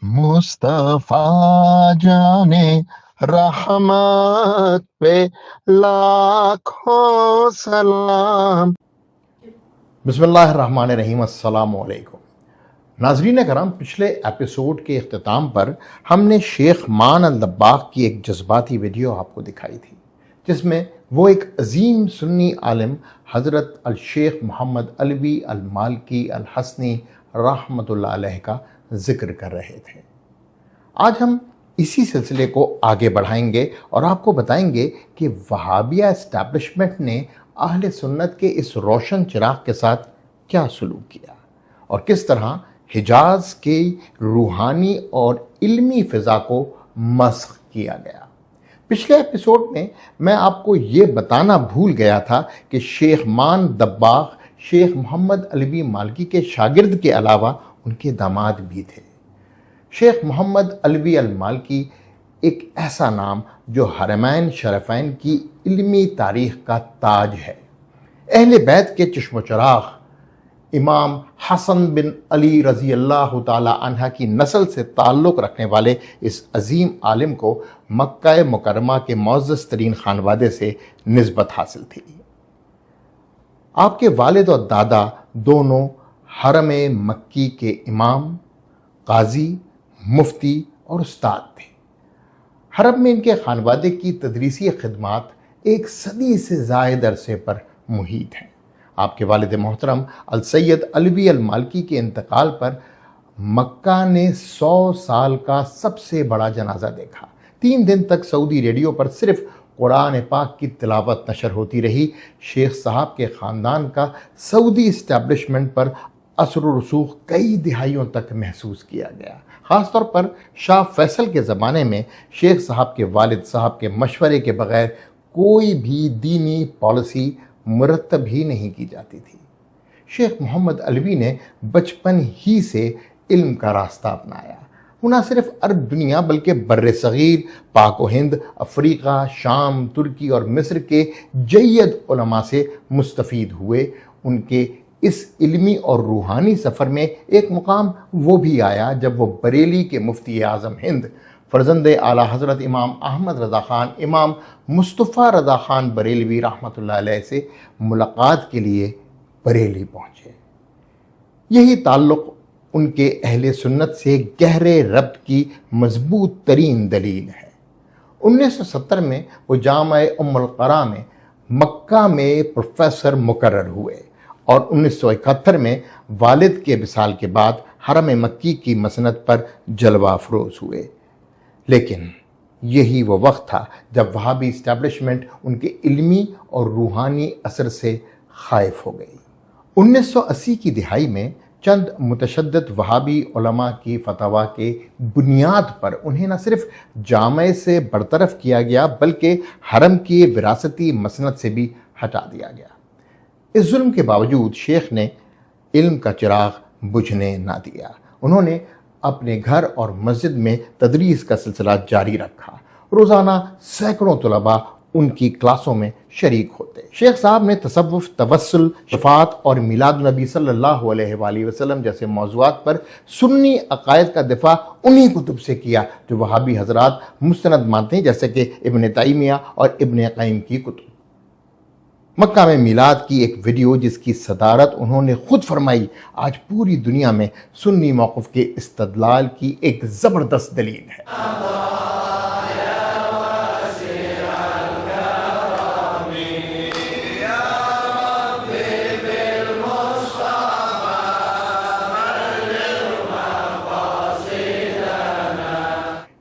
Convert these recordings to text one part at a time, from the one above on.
मुस्तफा जाने रहमत पे लाखों सलाम। बिस्मिल्लाहिर्रहमानिर्रहीम। अस्सलामु अलैकुम। नाज़रीन करम, पिछले एपिसोड के इख्तिताम पर हमने शेख मान अल-दब्बाग़ की एक जज्बाती वीडियो आपको दिखाई थी, जिसमें वो एक अजीम सुन्नी आलिम हज़रत अल शेख मोहम्मद अलवी अल मालकी अल हसनी रहमतुल्लाह अलैह का ज़िक्र कर रहे थे। आज हम इसी सिलसिले को आगे बढ़ाएंगे और आपको बताएंगे कि वहाबिया एस्टैब्लिशमेंट ने अहले सुन्नत के इस रोशन चिराग के साथ क्या सलूक किया और किस तरह हिजाज के रूहानी और इल्मी फ़िज़ा को मस्ख किया गया। पिछले एपिसोड में मैं आपको ये बताना भूल गया था कि शेख मान दब्बाग़ शेख मोहम्मद अलवी मालकी के शागिर्द के अलावा उनके दामाद भी थे। शेख मोहम्मद अलवी अल मालकी एक ऐसा नाम जो हरमैन शरफ़ैन की इल्मी तारीख़ का ताज है। अहले बैत के चश्म चराग़ इमाम हसन बिन अली रज़ी अल्लाह ताला अन्हा की नस्ल से ताल्लुक़ रखने वाले इस अजीम आलिम को मक्का मुकर्रमा के मुअज़्ज़ज़ तरीन खानवादे से निस्बत हासिल थी। आपके वालिद और दादा दोनों हरम मक्की के इमाम, काजी, मुफ्ती और उस्ताद थे। हरम में इनके खानवादे की तदरीसी खिदमात एक सदी से ज़ायद अरसे पर मुहीत हैं। आपके वालिद मोहतरम अल सैयद अलवी अल मालकी के इंतकाल पर मक्का ने 100 साल का सबसे बड़ा जनाजा देखा। 3 दिन तक सऊदी रेडियो पर सिर्फ कुरान पाक की तिलावत नशर होती रही। शेख साहब के ख़ानदान का सऊदी इस्टेब्लिशमेंट पर असर व रसूख कई दिहाइयों तक महसूस किया गया। ख़ास तौर पर शाह फैसल के ज़माने में शेख साहब के वालिद साहब के मशवरे के बग़ैर कोई भी दीनी पॉलिसी मुरतब ही नहीं की जाती थी। शेख मोहम्मद अलवी ने बचपन ही से इल्म का रास्ता अपनाया। वो न सिर्फ अरब दुनिया बल्कि बर्र सग़ीर, पाक व हिंद, अफ्रीका, शाम, तुर्की और मिस्र के जय्यद उलमा से मुस्तफ़ीद हुए। उनके इस इल्मी और रूहानी सफ़र में एक मुकाम वो भी आया जब वो बरेली के मुफ्ती आज़म हिंद फ़र्ज़ंद आला हज़रत इमाम अहमद रज़ा ख़ान इमाम मुस्तफ़ा रज़ा ख़ान बरेलवी रहमतुल्लाह अलैह से मुलाक़ात के लिए बरेली पहुँचे। यही ताल्लुक़ उनके अहले सुन्नत से गहरे रब्त की मज़बूत तरीन दलील है। 1970 में वो जामा उम्मुल क़रा में मक्का में प्रोफेसर मुकर्रर हुए और 1971 में वालिद के विसाल के बाद हरम मक्की की मसनद पर जलवा अफरोज़ हुए। लेकिन यही वो वक्त था जब वहाबी इस्टेब्लिशमेंट उनके इल्मी और रूहानी असर से खाइफ हो गई। 1980 की दिहाई में चंद मुतशद्दिद वहाबी उलमा की फतवा के बुनियाद पर उन्हें न सिर्फ जामे से बरतरफ किया गया बल्कि हरम की विरासती मसनद से भी हटा दिया गया। इस जुल्म के बावजूद शेख ने इल्म का चिराग बुझने ना दिया। उन्होंने अपने घर और मस्जिद में तदरीस का सिलसिला जारी रखा। रोज़ाना सैकड़ों तलबा उनकी क्लासों में शरीक होते। शेख साहब ने तसव्वुफ़, तवस्सुल, शफ़ाअत और मिलाद नबी सल्लल्लाहु अलैहि वसल्लम जैसे मौज़ूआत पर सुन्नी अक़ायद का दिफ़ा उन्हीं कुतुब से किया जो वहाबी हज़रात मुस्तनद मानते हैं, जैसे कि इब्न तैमिया और इब्न क़य्यिम की कुतुब। मक्का में मिलाद की एक वीडियो जिसकी सदारत उन्होंने खुद फरमाई, आज पूरी दुनिया में सुन्नी मौक़िफ़ के इस्तदलाल की एक ज़बरदस्त दलील है।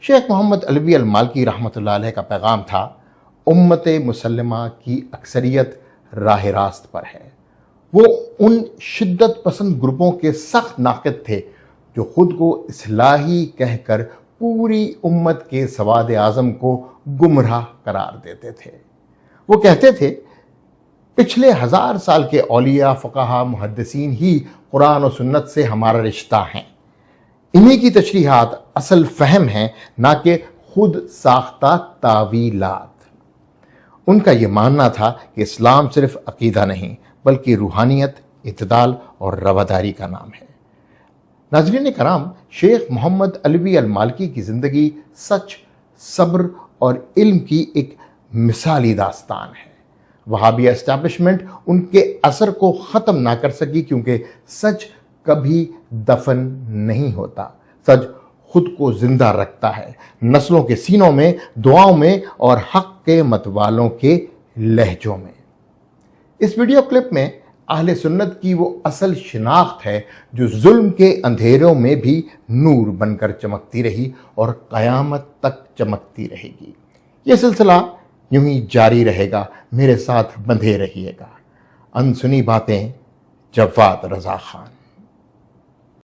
शेख मोहम्मद अलवी अल मालकी रहमतुल्लाह अलैह का पैगाम था, उम्मत मुसल्लमा की अक्सरियत राह रास्त पर है। वो उन शिद्दत पसंद ग्रुपों के सख्त नाक़िद थे जो ख़ुद को इस्लाही कहकर पूरी उम्मत के सवाद आज़म को गुमराह करार देते थे। वो कहते थे, पिछले 1000 साल के औलिया, फ़क़हा, मुहद्दिसीन ही कुरान और सुन्नत से हमारा रिश्ता है। इन्हीं की तशरीहात असल फ़हम है, ना कि खुद साख्ता तावीलात। उनका ये मानना था कि इस्लाम सिर्फ अक़ीदा नहीं बल्कि रूहानियत, इत्दाल और रवादारी का नाम है। ناظرین کرام، شیخ محمد علوی المالکی کی زندگی سچ، صبر اور علم کی ایک مثالی داستان ہے۔ وہابیہ اسٹیبلشمنٹ ان کے اثر کو ختم نہ کر سکی، کیونکہ سچ کبھی دفن نہیں ہوتا۔ سچ خود کو زندہ رکھتا ہے، نسلوں کے سینوں میں، دعاؤں میں اور حق کے متوالوں کے لہجوں میں۔ اس ویڈیو کلپ میں اہل سنت کی وہ اصل شناخت ہے جو ظلم کے اندھیروں میں بھی نور بن کر چمکتی رہی اور قیامت تک چمکتی رہے گی۔ یہ سلسلہ یوں ہی جاری رہے گا، میرے ساتھ بندھے رہیے گا۔ انسنی باتیں، جواد رضا خان۔